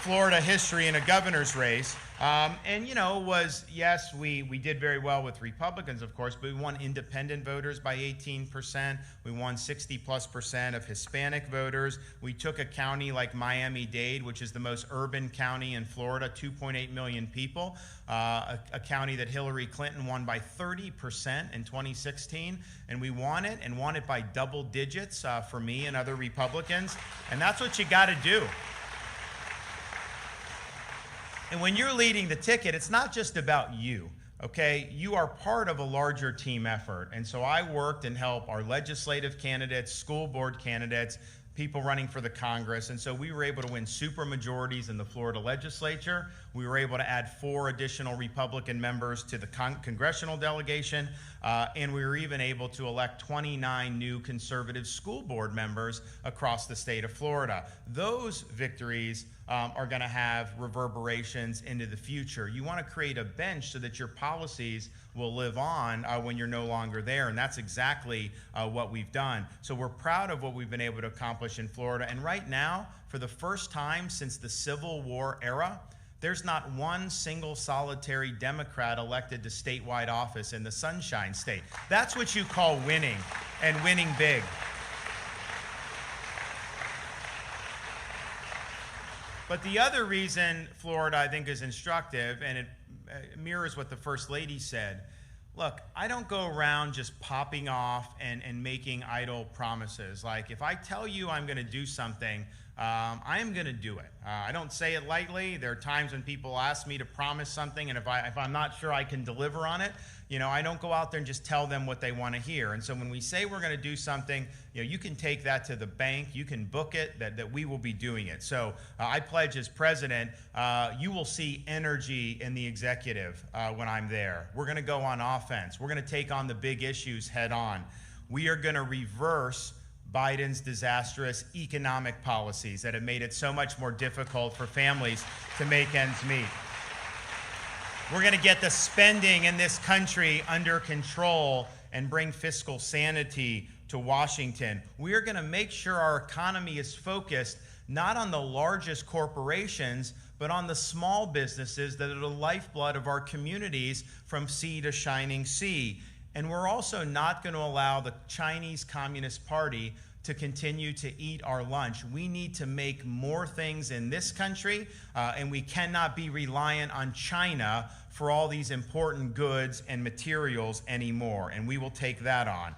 Florida history in a governor's race. And, you know, yes, we did very well with Republicans, of course, but we won independent voters by 18%. We won 60+% of Hispanic voters. We took a county like Miami-Dade, which is the most urban county in Florida, 2.8 million people, a county that Hillary Clinton won by 30% in 2016. And we won it by double digits for me and other Republicans. And that's what you got to do. And when you're leading the ticket, it's not just about you, okay? You are part of a larger team effort. And so I worked and helped our legislative candidates, school board candidates, people running for the Congress. And so we were able to win supermajorities in the Florida legislature. We were able to add 4 additional Republican members to the congressional delegation. And we were even able to elect 29 new conservative school board members across the state of Florida. Those victories are going to have reverberations into the future. You want to create a bench so that your policies will live on when you're no longer there, and that's exactly what we've done. So we're proud of what we've been able to accomplish in Florida, and right now, for the first time since the Civil War era, there's not one single solitary Democrat elected to statewide office in the Sunshine State. That's what you call winning, and winning big. But the other reason Florida, I think, is instructive, and it mirrors what the First Lady said. Look, I don't go around just popping off and making idle promises. Like, if I tell you I'm going to do something, I am going to do it. I don't say it lightly. There are times when people ask me to promise something, and if I'm not sure I can deliver on it, you know, I don't go out there and just tell them what they want to hear. And so when we say we're going to do something, you know, you can take that to the bank. You can book it, that we will be doing it. So I pledge as president, you will see energy in the executive when I'm there. We're going to go on offense. We're going to take on the big issues head on. We are going to reverse Biden's disastrous economic policies that have made it so much more difficult for families to make ends meet. We're going to get the spending in this country under control and bring fiscal sanity to Washington. We are going to make sure our economy is focused not on the largest corporations, but on the small businesses that are the lifeblood of our communities from sea to shining sea. And we're also not going to allow the Chinese Communist Party to continue to eat our lunch. We need to make more things in this country, and we cannot be reliant on China for all these important goods and materials anymore, and we will take that on.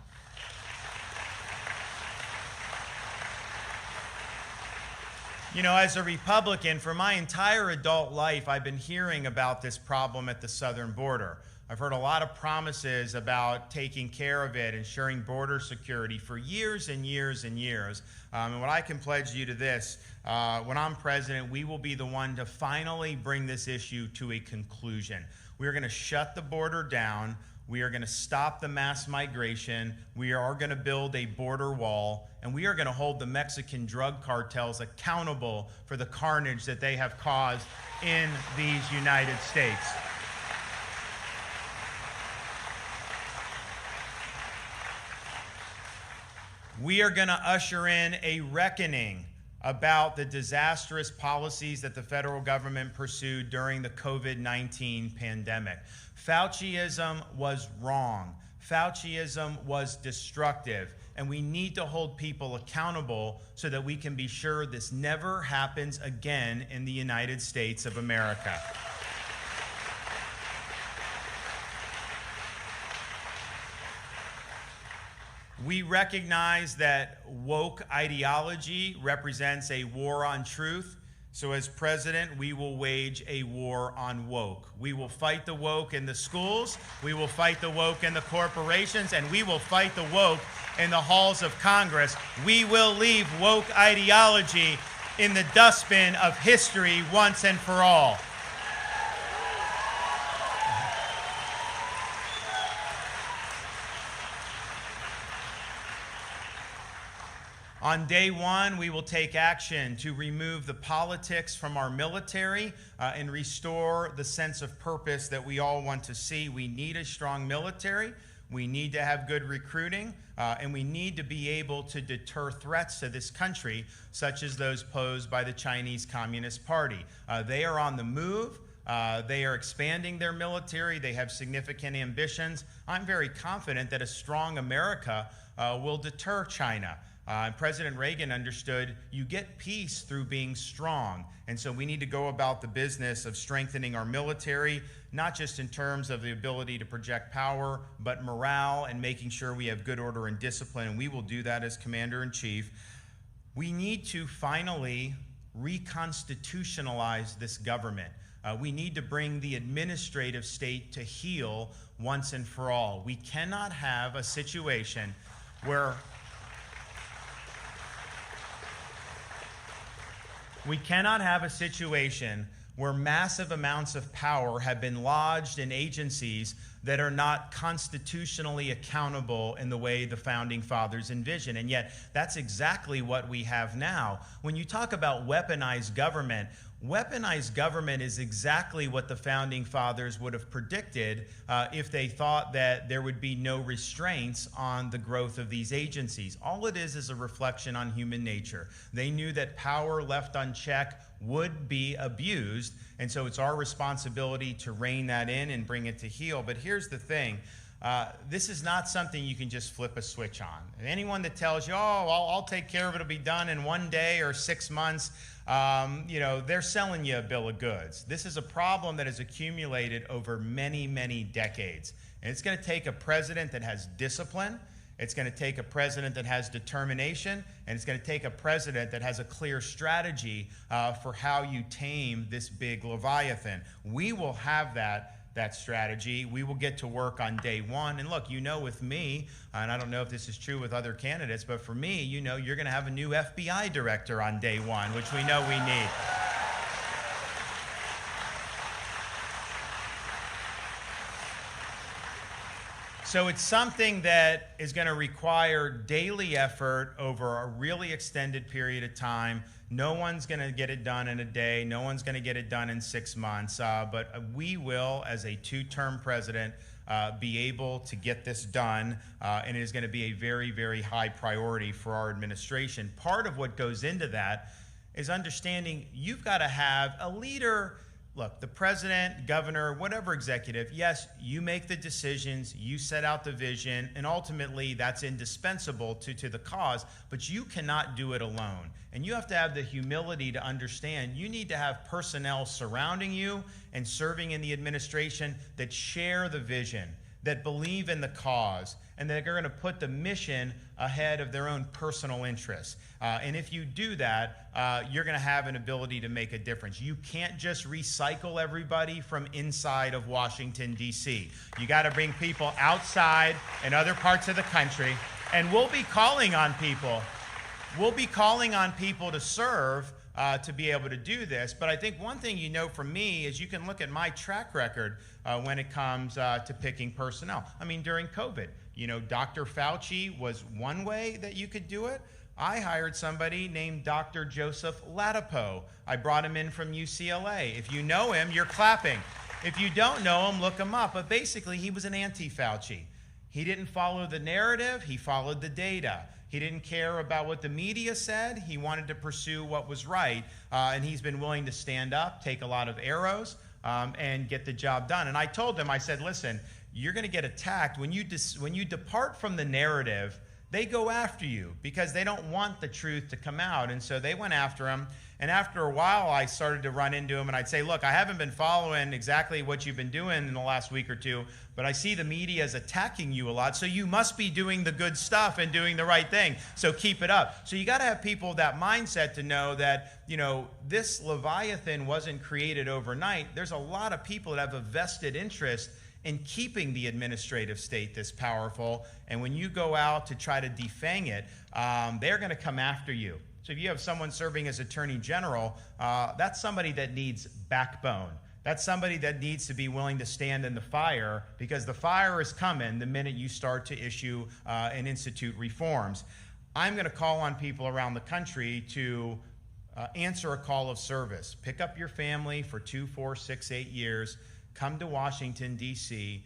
You know, as a Republican, for my entire adult life, I've been hearing about this problem at the southern border. I've heard a lot of promises about taking care of it, ensuring border security for years and years and years. And what I can pledge you to this, when I'm president, we will be the one to finally bring this issue to a conclusion. We are going to shut the border down. We are going to stop the mass migration. We are going to build a border wall. And we are going to hold the Mexican drug cartels accountable for the carnage that they have caused in these United States. We are going to usher in a reckoning about the disastrous policies that the federal government pursued during the COVID-19 pandemic. Fauciism was wrong. Fauciism was destructive. And we need to hold people accountable so that we can be sure this never happens again in the United States of America. We recognize that woke ideology represents a war on truth. So as president, we will wage a war on woke. We will fight the woke in the schools, we will fight the woke in the corporations, and we will fight the woke in the halls of Congress. We will leave woke ideology in the dustbin of history once and for all. On day one, we will take action to remove the politics from our military and restore the sense of purpose that we all want to see. We need a strong military. We need to have good recruiting, and we need to be able to deter threats to this country, such as those posed by the Chinese Communist Party. They are on the move. They are expanding their military. They have significant ambitions. I'm very confident that a strong America will deter China. President Reagan understood you get peace through being strong. And so we need to go about the business of strengthening our military, not just in terms of the ability to project power, but morale and making sure we have good order and discipline. And we will do that as Commander-in-Chief. We need to finally reconstitutionalize this government. We need to bring the administrative state to heel once and for all. We cannot have a situation where massive amounts of power have been lodged in agencies that are not constitutionally accountable in the way the Founding Fathers envisioned. And yet, that's exactly what we have now. When you talk about weaponized government is exactly what the Founding Fathers would have predicted if they thought that there would be no restraints on the growth of these agencies. All it is a reflection on human nature. They knew that power left unchecked would be abused, and so it's our responsibility to rein that in and bring it to heel. But here's the thing. This is not something you can just flip a switch on. Anyone that tells you, oh, I'll take care of it, it'll be done in 1 day or 6 months, they're selling you a bill of goods. This is a problem that has accumulated over many, many decades. And it's going to take a president that has discipline. It's going to take a president that has determination, and it's going to take a president that has a clear strategy for how you tame this big Leviathan. We will have that strategy. We will get to work on day one. And look, with me, and I don't know if this is true with other candidates, but for me, you're going to have a new FBI director on day one, which we know we need. So it's something that is going to require daily effort over a really extended period of time. No one's going to get it done in a day. No one's going to get it done in 6 months. But we will, as a two-term president, be able to get this done. And it is going to be a very, very high priority for our administration. Part of what goes into that is understanding you've got to have a leader. Look, the president, governor, whatever executive, yes, you make the decisions, you set out the vision, and ultimately that's indispensable to the cause, but you cannot do it alone. And you have to have the humility to understand you need to have personnel surrounding you and serving in the administration that share the vision, that believe in the cause, and they're going to put the mission ahead of their own personal interests. And if you do that, you're going to have an ability to make a difference. You can't just recycle everybody from inside of Washington, D.C. You got to bring people outside and other parts of the country, and we'll be calling on people. We'll be calling on people to serve to be able to do this. But I think one thing you know from me is you can look at my track record when it comes to picking personnel. I mean, during COVID, Dr. Fauci was one way that you could do it. I hired somebody named Dr. Joseph Ladapo. I brought him in from UCLA. If you know him, you're clapping. If you don't know him, look him up. But basically, he was an anti-Fauci. He didn't follow the narrative. He followed the data. He didn't care about what the media said. He wanted to pursue what was right. And he's been willing to stand up, take a lot of arrows, and get the job done. And I told him, I said, listen, you're going to get attacked. When you depart from the narrative, they go after you because they don't want the truth to come out. And so they went after him. And after a while, I started to run into him, and I'd say, look, I haven't been following exactly what you've been doing in the last week or two, but I see the media is attacking you a lot, so you must be doing the good stuff and doing the right thing, so keep it up. So you got to have people with that mindset to know that, this Leviathan wasn't created overnight. There's a lot of people that have a vested interest in keeping the administrative state this powerful, and when you go out to try to defang it, they're going to come after you. So if you have someone serving as Attorney General, that's somebody that needs backbone. That's somebody that needs to be willing to stand in the fire, because the fire is coming the minute you start to issue and institute reforms. I'm going to call on people around the country to answer a call of service. Pick up your family for 2, 4, 6, 8 years. Come to Washington, D.C.,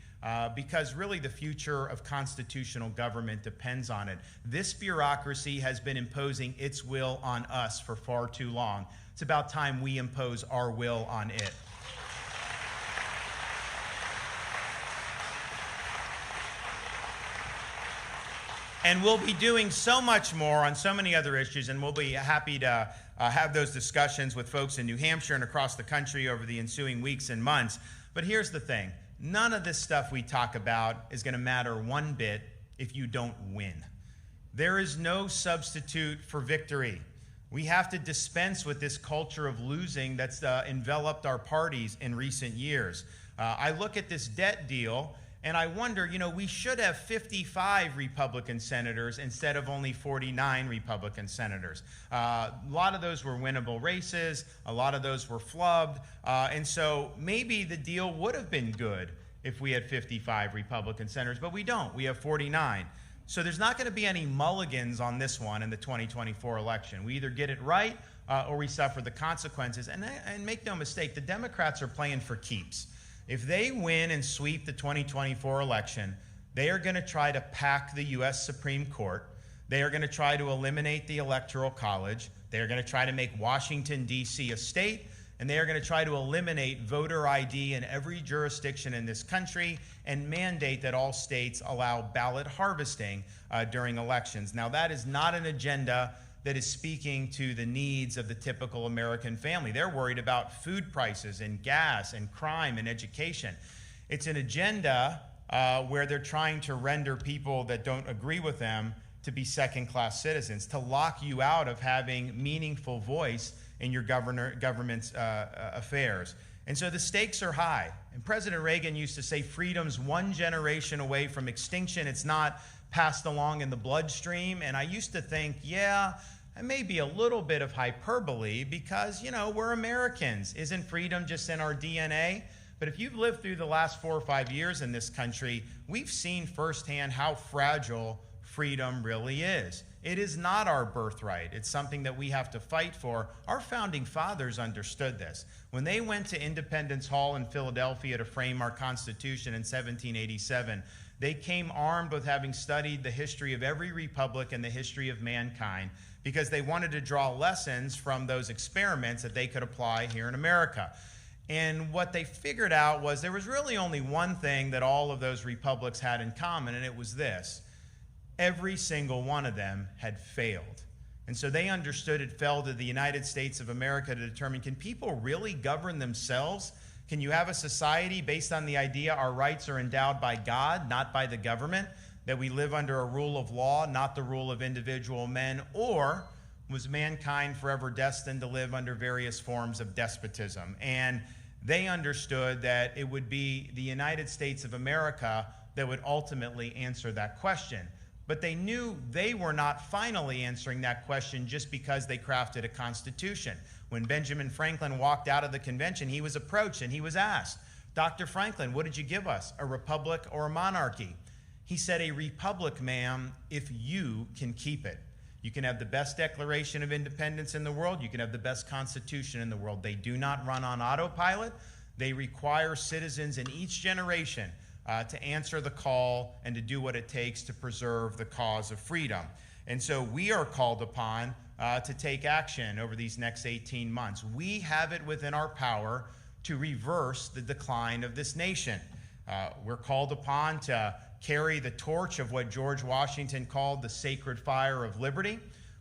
because really the future of constitutional government depends on it. This bureaucracy has been imposing its will on us for far too long. It's about time we impose our will on it. And we'll be doing so much more on so many other issues, and we'll be happy to have those discussions with folks in New Hampshire and across the country over the ensuing weeks and months. But here's the thing. None of this stuff we talk about is going to matter one bit if you don't win. There is no substitute for victory. We have to dispense with this culture of losing that's enveloped our parties in recent years. I look at this debt deal, and I wonder, we should have 55 Republican senators instead of only 49 Republican senators. A lot of those were winnable races. A lot of those were flubbed. And so maybe the deal would have been good if we had 55 Republican senators, but we don't. We have 49. So there's not going to be any mulligans on this one in the 2024 election. We either get it right or we suffer the consequences. And make no mistake, the Democrats are playing for keeps. If they win and sweep the 2024 election, they are going to try to pack the U.S. Supreme Court. They are going to try to eliminate the Electoral College. They are going to try to make Washington, D.C. a state. And they are going to try to eliminate voter ID in every jurisdiction in this country and mandate that all states allow ballot harvesting during elections. Now, that is not an agenda that is speaking to the needs of the typical American family. They're worried about food prices and gas and crime and education. It's an agenda where they're trying to render people that don't agree with them to be second-class citizens, to lock you out of having meaningful voice in your government's affairs. And so the stakes are high. And President Reagan used to say freedom's one generation away from extinction. It's not passed along in the bloodstream. And I used to think, yeah, it may be a little bit of hyperbole because, we're Americans. Isn't freedom just in our DNA? But if you've lived through the last 4 or 5 years in this country, we've seen firsthand how fragile freedom really is. It is not our birthright. It's something that we have to fight for. Our founding fathers understood this. When they went to Independence Hall in Philadelphia to frame our Constitution in 1787, they came armed with having studied the history of every republic and the history of mankind because they wanted to draw lessons from those experiments that they could apply here in America. And what they figured out was there was really only one thing that all of those republics had in common, and it was this. Every single one of them had failed. And so they understood it fell to the United States of America to determine, can people really govern themselves? Can you have a society based on the idea our rights are endowed by God, not by the government, that we live under a rule of law, not the rule of individual men, or was mankind forever destined to live under various forms of despotism? And they understood that it would be the United States of America that would ultimately answer that question. But they knew they were not finally answering that question just because they crafted a constitution. When Benjamin Franklin walked out of the convention, he was approached and he was asked, "Dr. Franklin, what did you give us, a republic or a monarchy?" He said, "A republic, ma'am, if you can keep it. You can have the best Declaration of Independence in the world. You can have the best Constitution in the world. They do not run on autopilot. They require citizens in each generation to answer the call and to do what it takes to preserve the cause of freedom." And so we are called upon to take action over these next 18 months. We have it within our power to reverse the decline of this nation. We're called upon to carry the torch of what George Washington called the sacred fire of liberty.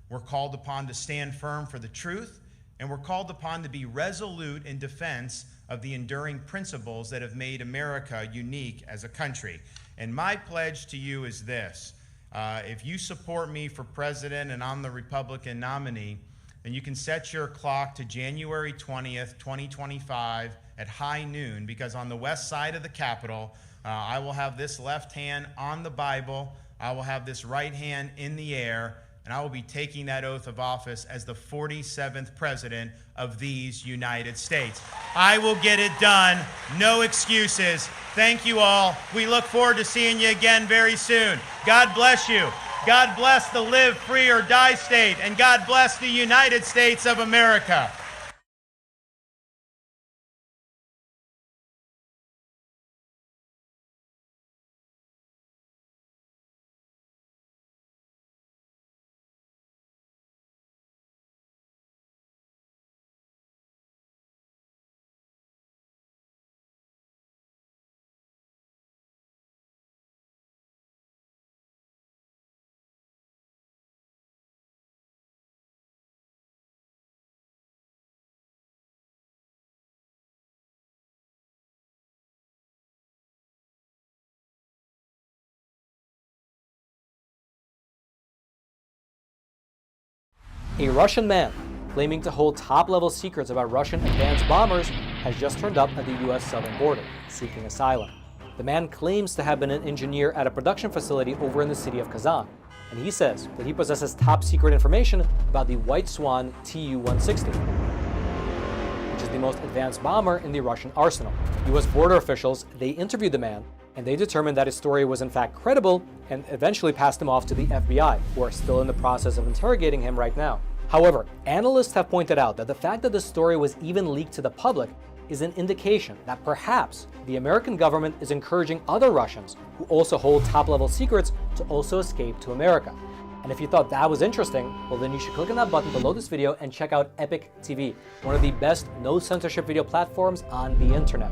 We're called upon to stand firm for the truth, and we're called upon to be resolute in defense of the enduring principles that have made America unique as a country. And my pledge to you is this. If you support me for president and I'm the Republican nominee, then you can set your clock to January 20th, 2025 at high noon, because on the west side of the Capitol, I will have this left hand on the Bible, I will have this right hand in the air, and I will be taking that oath of office as the 47th president of these United States. I will get it done. No excuses. Thank you all. We look forward to seeing you again very soon. God bless you. God bless the live free or die state, and God bless the United States of America. A Russian man claiming to hold top-level secrets about Russian advanced bombers has just turned up at the U.S. southern border, seeking asylum. The man claims to have been an engineer at a production facility over in the city of Kazan, and he says that he possesses top-secret information about the White Swan Tu-160, which is the most advanced bomber in the Russian arsenal. U.S. border officials, they interviewed the man, and they determined that his story was in fact credible and eventually passed him off to the FBI, who are still in the process of interrogating him right now. However, analysts have pointed out that the fact that the story was even leaked to the public is an indication that perhaps the American government is encouraging other Russians who also hold top-level secrets to also escape to America. And if you thought that was interesting, well then you should click on that button below this video and check out Epoch TV, one of the best no-censorship video platforms on the internet.